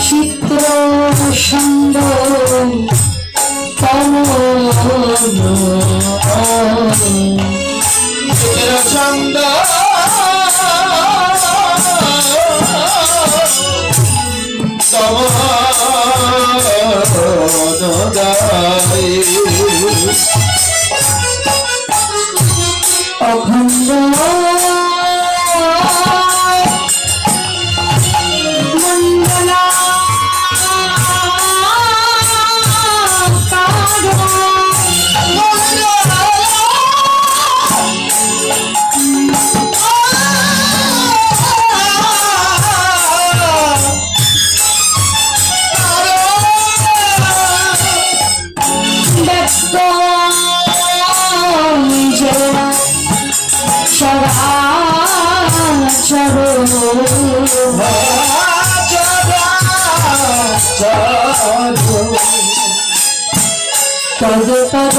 চিত্র সুন্দর অখণ্ড মন্ডলা পদ পদ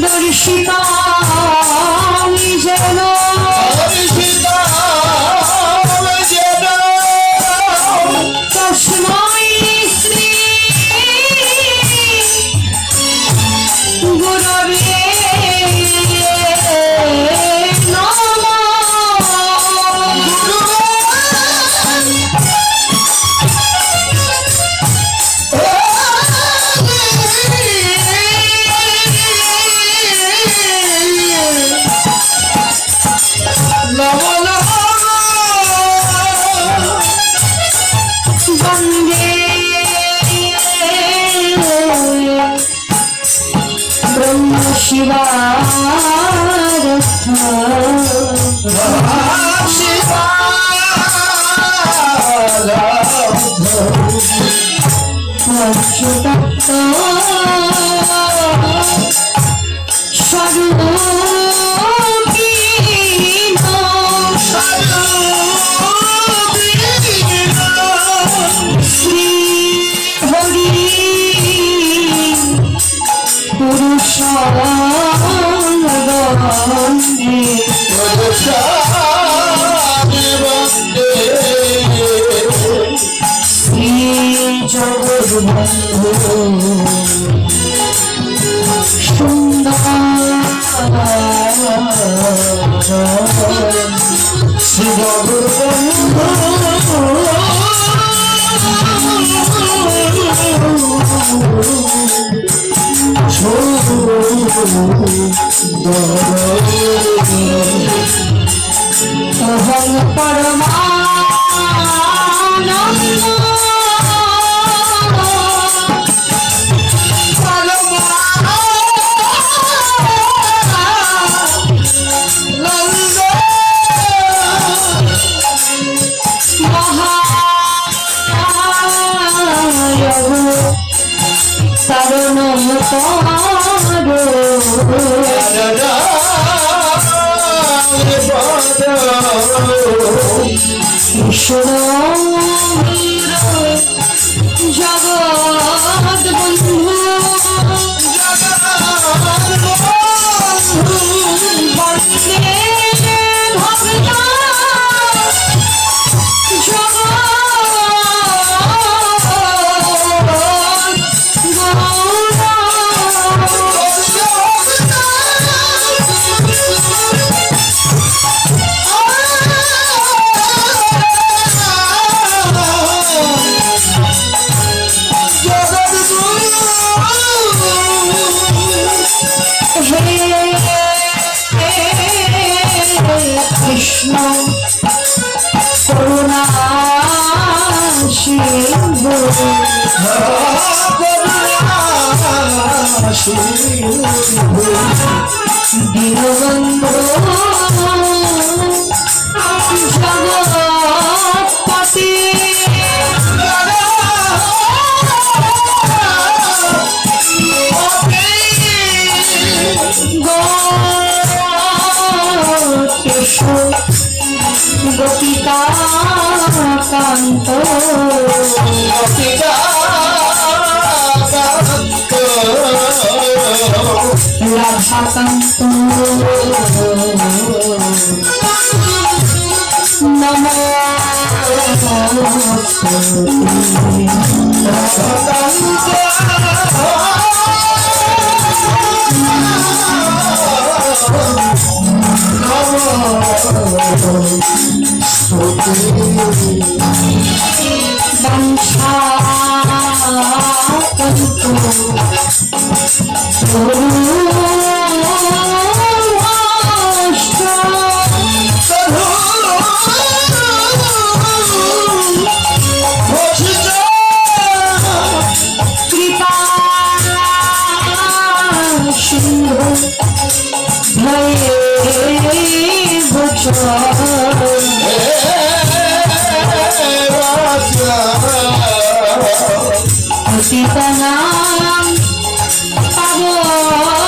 দর্শিতা যেন তস্मै শ্রী গুরবে দীনবন্ধু জগৎপতি গোপিকা কান্ত রাধাকান্ত নমো Sitaram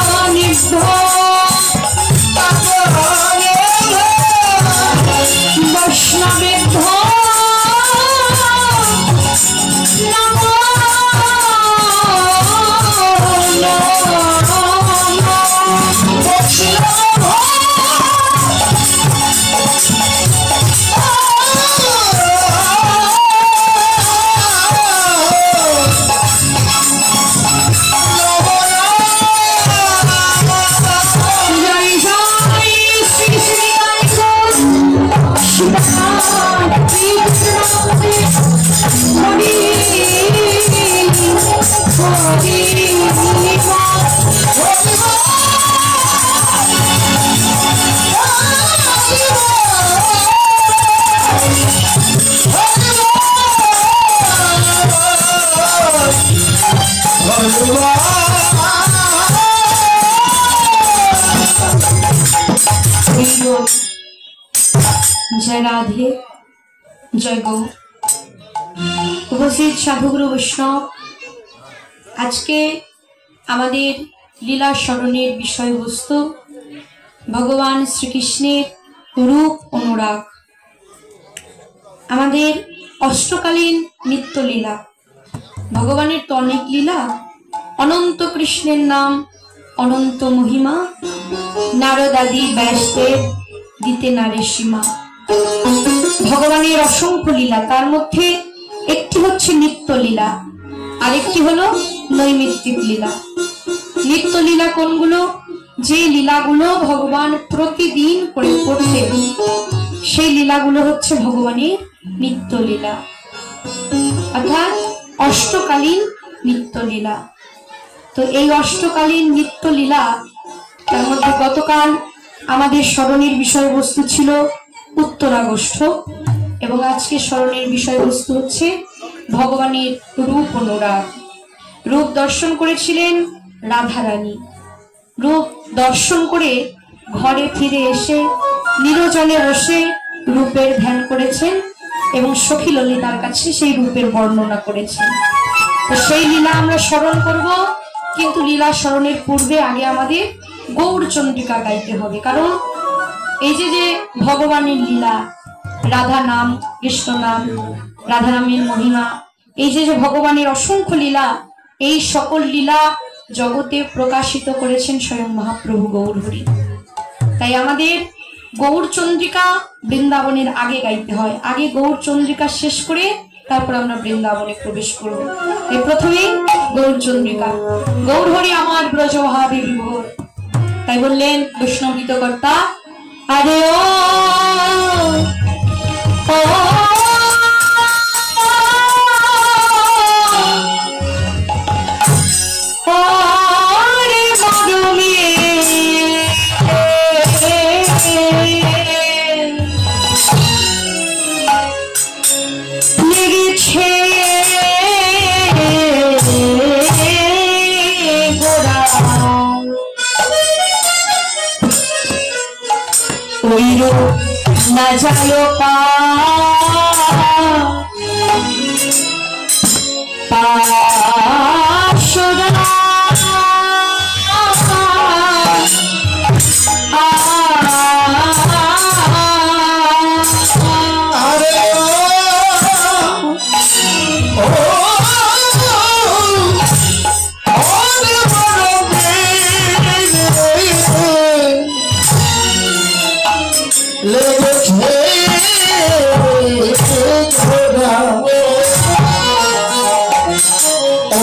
Pavanibho Vaishnavibho Namo जय राधे जय गौ उपस्थित साधुगुरु वैष्णव आज के आमादेर लीला स्मरणेर विषय वस्तु भगवान श्रीकृष्णेर रूप अनुराग आमादेर अष्टकालीन नित्य लीला भगवानेर तो अनेक लीला अनंत कृष्णेर नाम अनंत महिमा नारद आदि व्यासदेव दिते नारे सीमा भगवानेर असंख्य लीला तार मध्य एकटी हच्छे नित्य लीला आरेकटी हलो नैमित्तिक लीला। नित्य लीला कोनगुलो जे लीलागुलो भगवान प्रतिदिन करे करतेन सेई लीलागुलो हच्छे भगवानेर नित्य लीला अर्थात अष्टकालीन नित्य लीला। तो এই অষ্টকালীন নিত্য লীলা তার মধ্যে গতকাল আমাদের স্মরণের বিষয়বস্তু ছিল উত্তরাগষ্ঠ এবং আজকে স্মরণের বিষয়বস্তু হচ্ছে ভগবানের রূপ অনুরাগ। রূপ দর্শন করেছিলেন রাধা রানী, রূপ দর্শন করে ঘরে ফিরে এসে নিরজনে বসে রূপের ধ্যান করেছেন এবং সখী ললিতার কাছে সেই রূপের বর্ণনা করেছেন। তো সেই লীলা আমরা স্মরণ করব, কিন্তু লীলা স্মরণের পূর্বে আগে আমাদের গৌর চন্দ্রিকা গাইতে হবে। কারণ এই যে যে ভগবানের লীলা, রাধা নাম, কৃষ্ণ নাম, রাধা নামের মহিমা, এই যে যে ভগবানের অসংখ্য লীলা, এই সকল লীলা জগতে প্রকাশিত করেছেন স্বয়ং মহাপ্রভু গৌর হরি। তাই আমাদের গৌর চন্দ্রিকা বৃন্দাবনের আগে গাইতে হয়। আগে গৌর চন্দ্রিকা শেষ করে তারপর আমরা বৃন্দাবনে প্রবেশ করব। এই প্রথমেই গৌর চন্দ্রিকা। গৌর হরি আমার ব্রজ ভাবে বিভোর, তাই বললেন বৈষ্ণব গীতকর্তা, আরে ও রূপ না যায়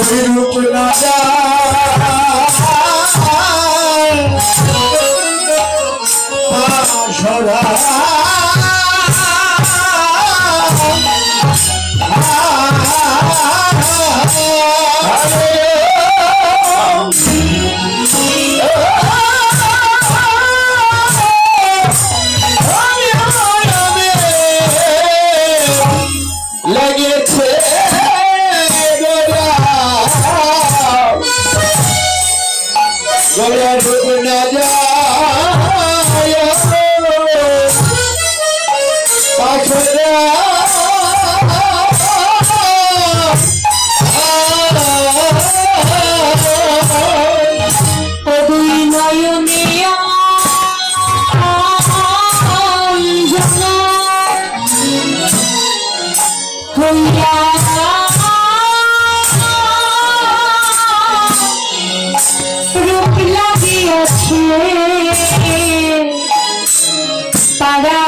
পাশরা रूप ना छोड़ा लगे थे गोया डूब न जाए पाछड़ा দুই নয়নে হইয়া রূপ লাগিয়াছে তারা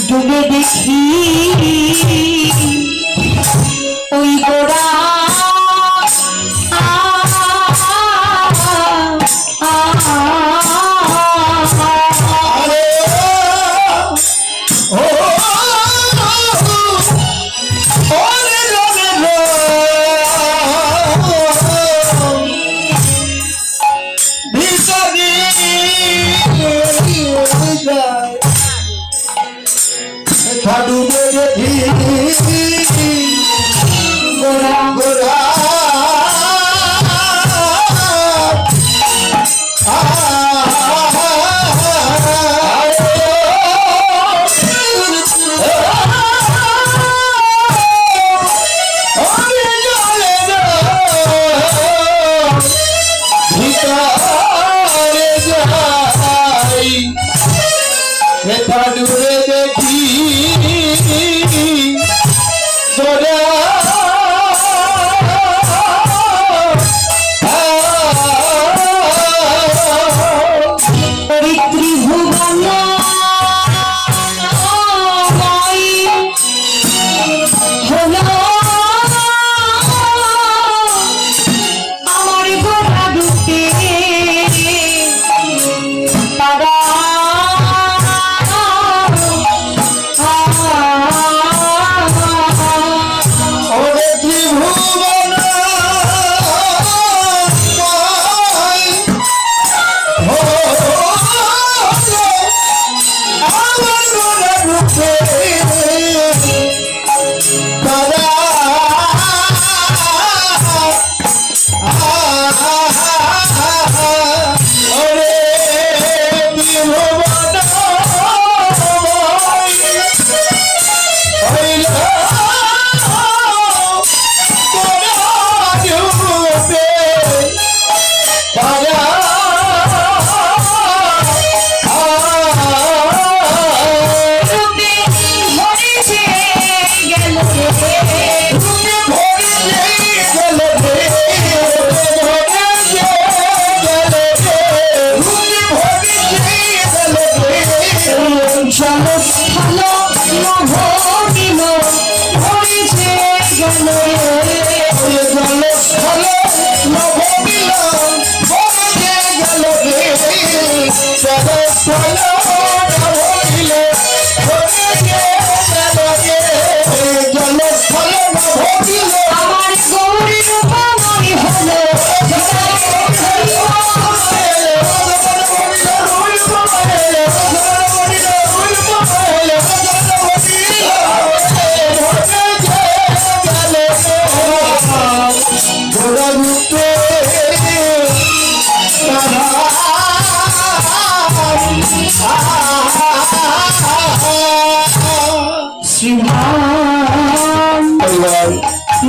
ডুবে দেখি ওই গোড়া डूबे देखी হেতা ডুবে দেখি তোরা ত্রিভুবন হলো আমার গোড়া ডুবে তারা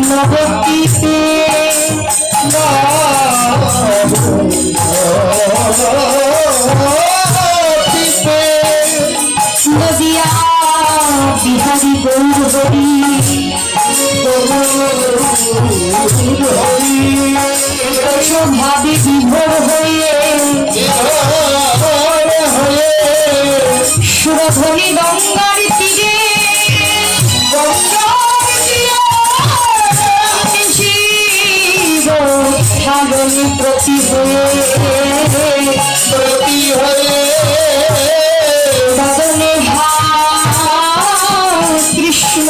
নবদ্বীপে নদিয়া বিহারী গৌরহরি ভাবে বিভোর হয়ে সুরধনী গঙ্গার তীরে সাগরী প্রতি হয়ে বদনে হা কৃষ্ণ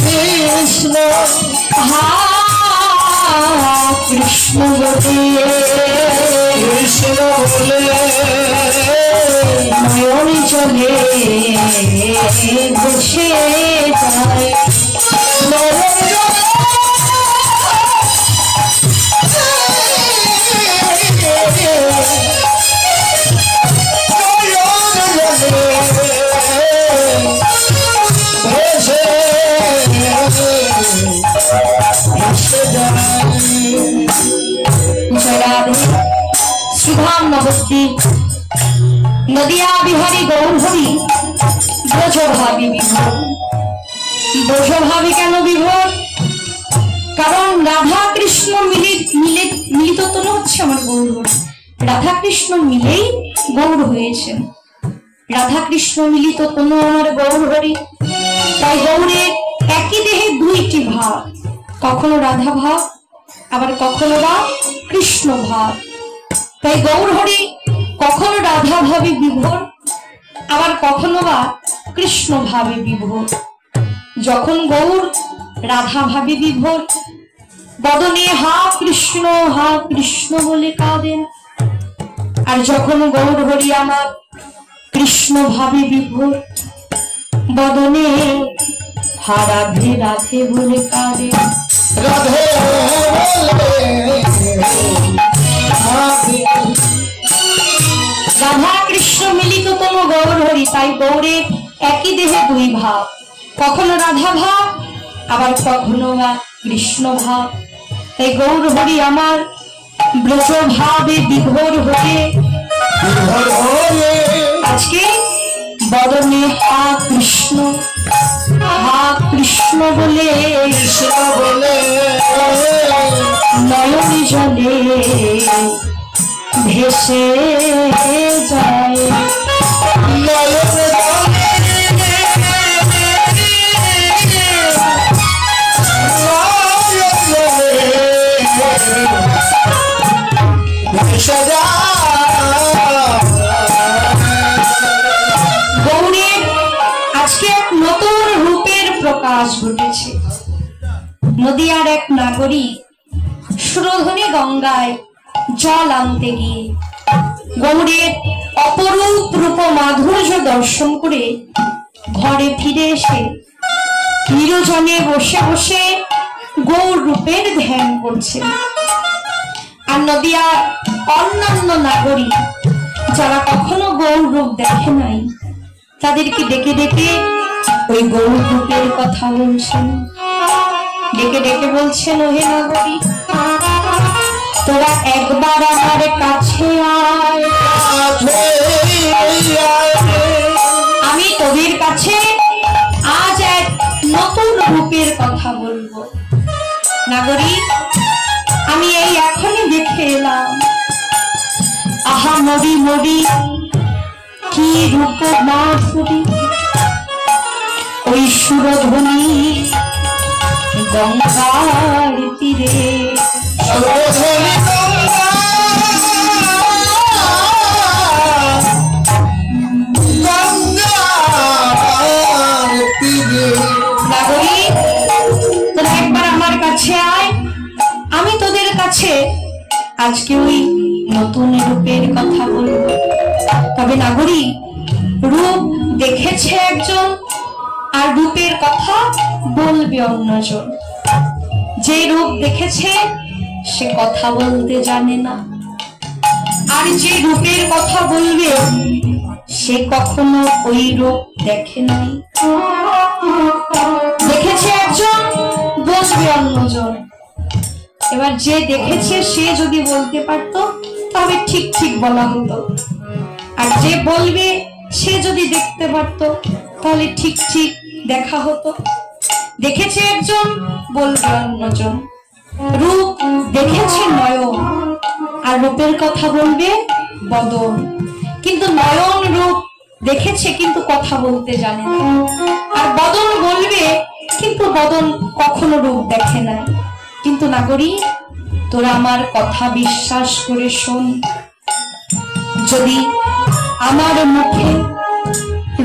কৃষ্ণ হা কৃষ্ণ বলে কৃষ্ণ বলে নয়ন চলে বসে যায় শ্রীধাম নবদ্বীপ নদিয়া বিহারী গৌরহরি ব্রজভাবী বিভোর। ব্রজভাবী কেন বিভোর? কারণ রাধা কৃষ্ণ মিলিত তনু হচ্ছে আমার গৌরহরি। রাধা কৃষ্ণ মিলেই গৌর হয়েছেন। রাধা কৃষ্ণ মিলিত তনু আমার গৌরহরি। তাই গৌরে একই দেহে দুইটি ভাব, কখনো রাধা ভাব আবার কখনো বা কৃষ্ণ ভাব। তাই গৌরহরি কখনো রাধা ভাবে বিভোর আবার কখনো বা কৃষ্ণ ভাবে বিভোর। যখন গৌর রাধা ভাবে বিভোর বদনে হা কৃষ্ণ বলে কাঁদেন, আর যখন গৌরহরি আমার কৃষ্ণ ভাবে বিভোর বদনে হা রাধে রাধে বলে কাঁদেন। রাধে রাধা কৃষ্ণ মিলিত তম গৌরহরি। তাই গৌরের একই দেহে দুই ভাব, কখনো রাধা ভাব আবার কখনো বা কৃষ্ণ ভাব। তাই গৌরহরি আমার ব্রজ ভাবে বিভোর হয়ে আজকে বদনে হা কৃষ্ণ বলে নয়নে জলে ভেসে যায় গৌরীর আজকে এক নতুন রূপের প্রকাশ ঘটেছে। নদিয়ার এক নাগরিক সুরধনী গঙ্গায় জল আনতে গিয়ে গৌরীর অপরূপ রূপ মাধুর্য দর্শন করে ঘরে ফিরে এসে নিরজনে বসে বসে গৌর রূপের ধ্যান করছে। আর নদিয়ার অন্যান্য নাগরিক যারা কখনো গৌর রূপ দেখে নাই তাদেরকে ডেকে ডেকে ওই গৌর রূপের কথা বলছেন। ডেকে ডেকে বলছেন, ওহে নাগরিক, তোরা একবার আমার কাছে আয়, আমি তোদের কাছে আজ এক নতুন রূপের কথা বলবো। নাগরিক, আমি এই এখনই দেখে এলাম, আহা মরি মরি কি রূপ মাধুরী, ওই সুরধ্বনি গঙ্গার তীরে, নাগরিক তোরা একবার আমার কাছে আয়, আমি তোদের কাছে আজকে ওই নতুন রূপের কথা বলবো। তবে নাগরিক, রূপ দেখেছে একজন আর রূপের কথা বলবে অন্যজন। যে রূপ দেখেছে সে কথা বলতে জানে না, আর যে রূপের কথা বলবে সে কখনো ওই রূপ দেখে নাই। দেখেছে একজন, বলবে অন্যজন। এবার যে দেখেছে সে যদি বলতে পারতো তবে ঠিক ঠিক বলা হতো, আর যে বলবে সে যদি দেখতে পারতো তাহলে ঠিক ঠিক দেখা হতো। দেখেছে একজন, বলবে অন্যজন। রূপ দেখেছে নয়ন, আর রূপের কথা বলবে বদন। কিন্তু নয়ন রূপ দেখেছে কিন্তু কথা বলতে জানে না, আর বদন বলবে কিন্তু বদন কখনো রূপ দেখে না। কিন্তু নাগরিক, তোরা আমার কথা বিশ্বাস করে শোন, যদি আমার মুখে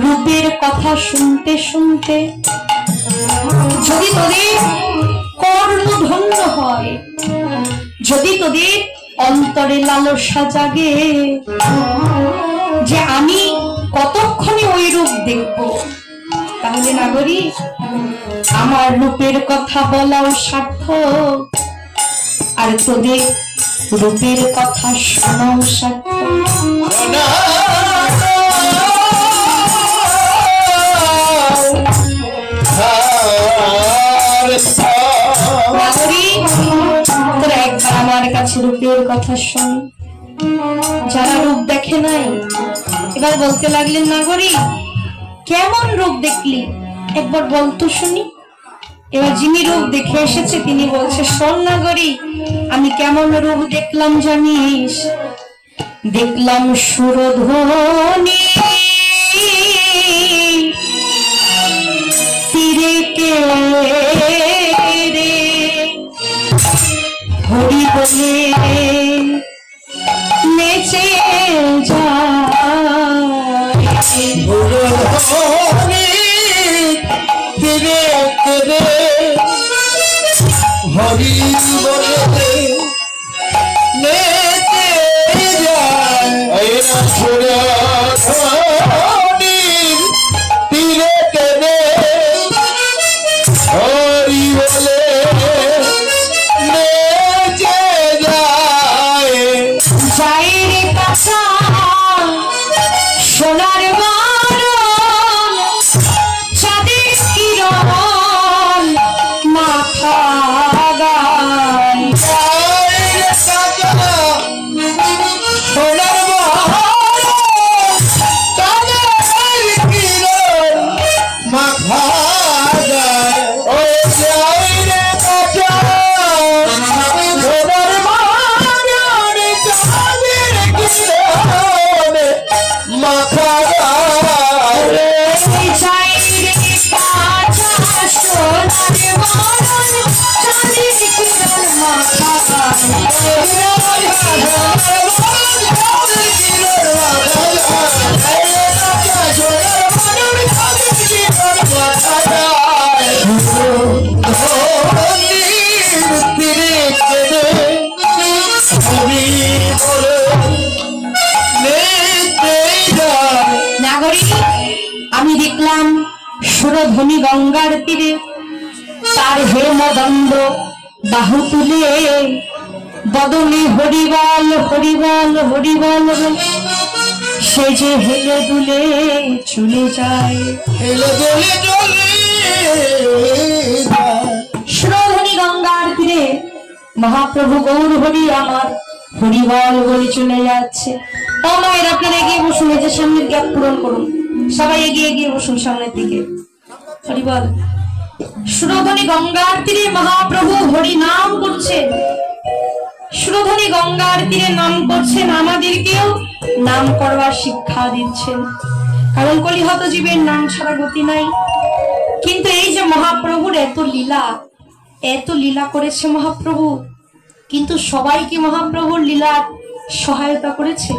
রূপের কথা শুনতে শুনতে যদি তোদের কর্ণ ধন্য হয়, যদি তোদের অন্তরে লালসা জাগে যে আমি কতক্ষণে ওই রূপ দেখব, তাহলে নাগরিক আমার রূপের কথা বলাও সার্থক, আর তোদের রূপের কথা শোনাও সার্থক। তোরা একবার আমার কাছে রূপের কথা শোন। যারা রূপ দেখে নাই এবার বলতে লাগলেন, নাগরিক কেমন রূপ দেখলি একবার বলতো শুনি। এবার যিনি রূপ দেখে এসেছে তিনি বলছে, শোন নাগরিক, আমি কেমন রূপ দেখলাম জানিস? দেখলাম সুরধ্বনি তীরে কে রে হরি বলে নেচে যায়, হরি বলে নেচে যায়, তীরে কেঁদে হরি বলে নেচে যায়, যাই রে কাছা সোনার বারণ চাঁদের কিরণ মাথা গায়, সোনার বারণ তীরে তার হেমদণ্ড বাহু তুলে বদনে হরিবল হরিবল হরিবল বলে সে যে হেলে দুলে চলে যায়। হেলে দুলে চলে যায়। সুরধনী গঙ্গার তীরে মহাপ্রভু গৌর হরি আমার হরিবল বলে চলে যাচ্ছে। ও মায়ের আপনারা এগিয়ে বসুন, এই যে সামনের গ্যাপ পূরণ করুন, সবাই এগিয়ে এগিয়ে বসুন সামনের দিকে। হরিবল। সুরধনী গঙ্গার তীরে মহাপ্রভু হরি নাম করছেন, সুরধনী গঙ্গার তীরে নাম করছেন, আমাদেরকেও নাম করবার শিক্ষা দিচ্ছেন, কারণ কলিহত জীবের নাম ছাড়া গতি নাই। কিন্তু এই যে মহাপ্রভুর এত লীলা করেছে মহাপ্রভু, কিন্তু সবাই কি মহাপ্রভুর লীলার সহায়তা করেছে?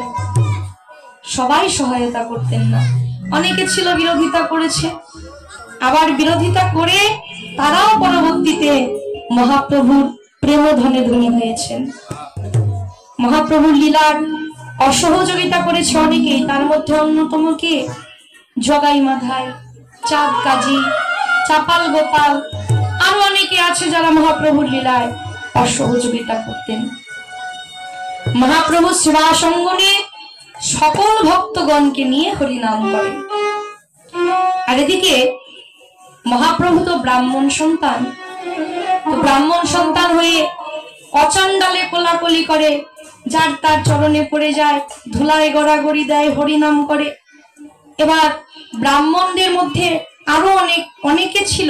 সবাই সহায়তা করতেন না, অনেকে ছিল বিরোধিতা করেছে, আবার বিরোধিতা করে তারাও পরবর্তীতে মহাপ্রভুর প্রেমধনে ধনী হয়েছেন। মহাপ্রভুর লীলার অসহযোগিতা করেছে অনেকেই, তার মধ্যে অন্যতম কে? জগাই মাধাই, চাঁদ কাজী, চাপাল গোপাল, আরো অনেকে আছে যারা মহাপ্রভুর লীলায় অসহযোগিতা করতেন। মহাপ্রভু সেবা সঙ্গনে সকল ভক্তগণকে নিয়ে হরিনাম করেন। আর এদিকে মহাপ্রভু তো ব্রাহ্মণ সন্তান, তো ব্রাহ্মণ সন্তান হয়ে অচণ্ডালে কোলাকুলি করে, যার তার চরণে পড়ে যায়, ধুলায় গড়াগড়ি দেয়, হরিনাম করে। এবার ব্রাহ্মণদের মধ্যে আরো অনেকে ছিল,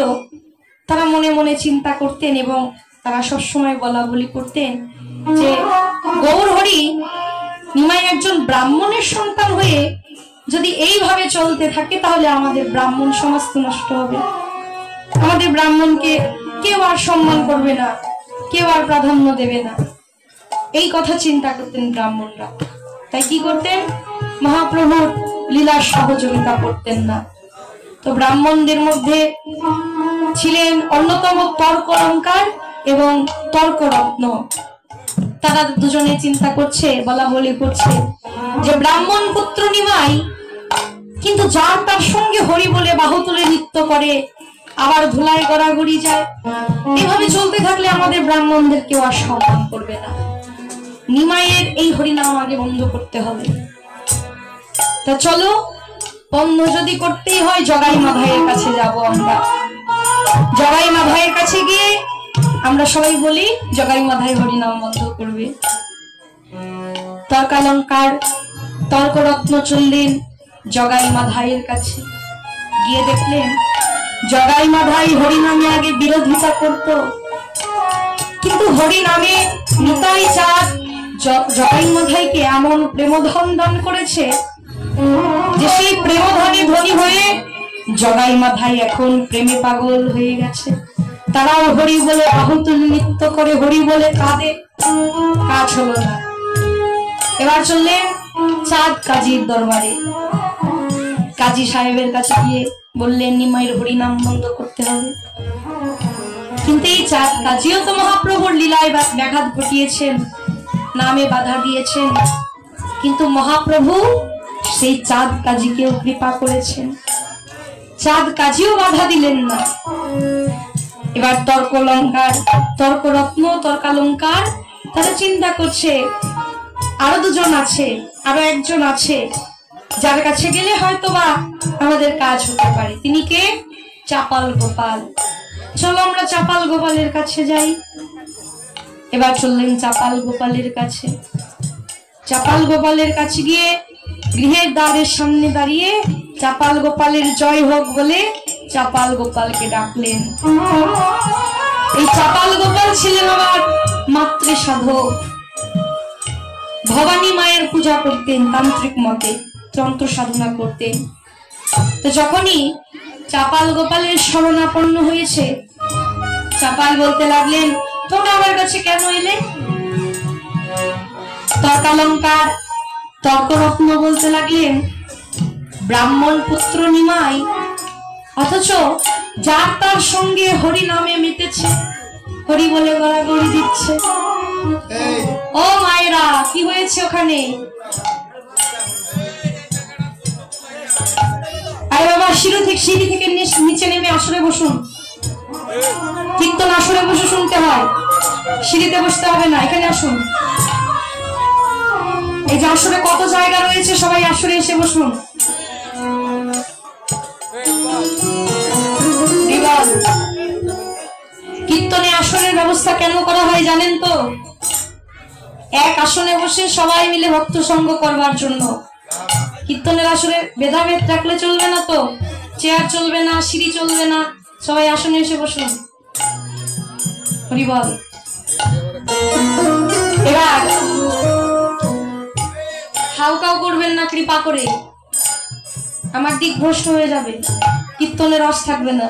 তারা মনে মনে চিন্তা করতেন এবং তারা সবসময় বলা বলি করতেন যে গৌর হরি নিমাই একজন ব্রাহ্মণের সন্তান হয়ে যদি এইভাবে চলতে থাকে তাহলে আমাদের ব্রাহ্মণ সমাজ তো নষ্ট হবে, আমাদের ব্রাহ্মণকে কেউ আর সম্মান করবে না, কেউ আর প্রাধান্য দেবে না। এই কথা চিন্তা করতেন ব্রাহ্মণরা, তাই কি করতেন? মহাপ্রভুর লীলার সহযোগিতা করতেন না। তো ব্রাহ্মণদের মধ্যে ছিলেন অন্যতম তর্কলঙ্কার এবং তর্করত্ন। তারা দুজনে চিন্তা করছে, বলা বলি করছে যে ব্রাহ্মণ পুত্র নিমাই কিন্তু যার তার সঙ্গে হরি বলে বাহু তুলে নৃত্য করে, আবার ধুলায় গড়াগড়ি যায়, এভাবে চলতে থাকলে আমাদের ব্রাহ্মণদের কেউ আর সম্মান করবে না। নিমাইয়ের এই হরিনাম আগে বন্ধ করতে হবে। তা চলো, বন্ধ যদি করতেই হয় জগাই মাধাইয়ের কাছে যাব আমরা। জগাই মাধাইয়ের কাছে গিয়ে আমরা সবাই বলি জগাই মাধাই হরিনাম বন্ধ করবে। তর্কালঙ্কার তর্করত্ন চললেন জগাই মাধাইয়ের কাছে, গিয়ে দেখলেন জগাই মাধাই হরিনামে আগে বিরোধিতা করত, কিন্তু হরিনামে নিতাই চাঁদ জগাই মাধাইকে এমন প্রেমধন দান করেছে যে সেই প্রেমধনে ধনী হয়ে জগাই মাধাই এখন প্রেমে পাগল হয়ে গেছে। তারাও হরি বলে বাহুতুল নৃত্য করে, হরি বলে কাঁদে, কাজ হলো না। এবার চললেন চাঁদ কাজীর দরবারে, কাজী সাহেবের কাছে গিয়ে বললেন নিমাইয়ের হরিনাম বন্ধ করতে হবে। কিন্তু এই চাঁদ কাজীও তো মহাপ্রভুর লীলায় ব্যাঘাত ঘটিয়েছেন, নামে বাধা দিয়েছেন, কিন্তু মহাপ্রভু সেই চাঁদ কাজীকেও কৃপা করেছেন, চাঁদ কাজীও বাধা দিলেন না। এবার তর্কলঙ্কার তর্করত্ন তর্কালঙ্কার তারা চিন্তা করছে আরো দুজন আছে, আরো একজন আছে যার কাছে গেলে হয়তোবা আমাদের কাজ হতে পারে। তিনি কে? চাপাল গোপাল। চলো আমরা চাপাল গোপালের কাছে যাই। এবার চললেন চাপাল গোপালের কাছে। চাপাল গোপালের কাছে গিয়ে গৃহের দ্বারের সামনে দাঁড়িয়ে চাপাল গোপালের জয় হোক বলে চাপাল গোপালকে ডাকলেন। এই চাপাল গোপাল ছিলেন আবার মাতৃ সাধক, ভবানী মায়ের পূজা করতেন, তান্ত্রিক মতে তন্ত্র সাধনা করতেন। তো যখনই চাপাল গোপালের শরণাপন্ন হয়েছে, চাপাল বলতে লাগলেন তোমরা আমার কাছে কেন এলে? তর্কালঙ্কার তর্করত্ন বলতে লাগলেন ব্রাহ্মণ পুত্র নিমাই, অথচ যার তার সঙ্গে হরি নামে মেতেছে, হরি বলে গড়াগড়ি দিচ্ছে। ও মায়েরা, কি হয়েছে ওখানে? আরে বাবা, সিঁড়ি থেকে নিচে নেমে আসরে বসুন, কীর্তন আসরে বসে শুনতে হয়, সিঁড়িতে বসতে হবে না। এখানে আসুন, এই যে আসরে কত জায়গা রয়েছে, সবাই আসরে এসে বসুন। কীর্তনে আসনের ব্যবস্থা কেন করা হয় জানেন তো? এক আসনে বসে সবাই মিলে ভক্ত সঙ্গ করবার জন্য। কীর্তনের আসরে ভেদাভেদ রাখলে চলবে না তো, চেয়ার চলবে না, সিঁড়ি চলবে না, সবাই আসনে এসে বসুন। হরি বল। এবার হাউকাউ করবেন না কৃপা করে, আমার দিক ভ্রষ্ট হয়ে যাবে, কীর্তনের রস থাকবে না।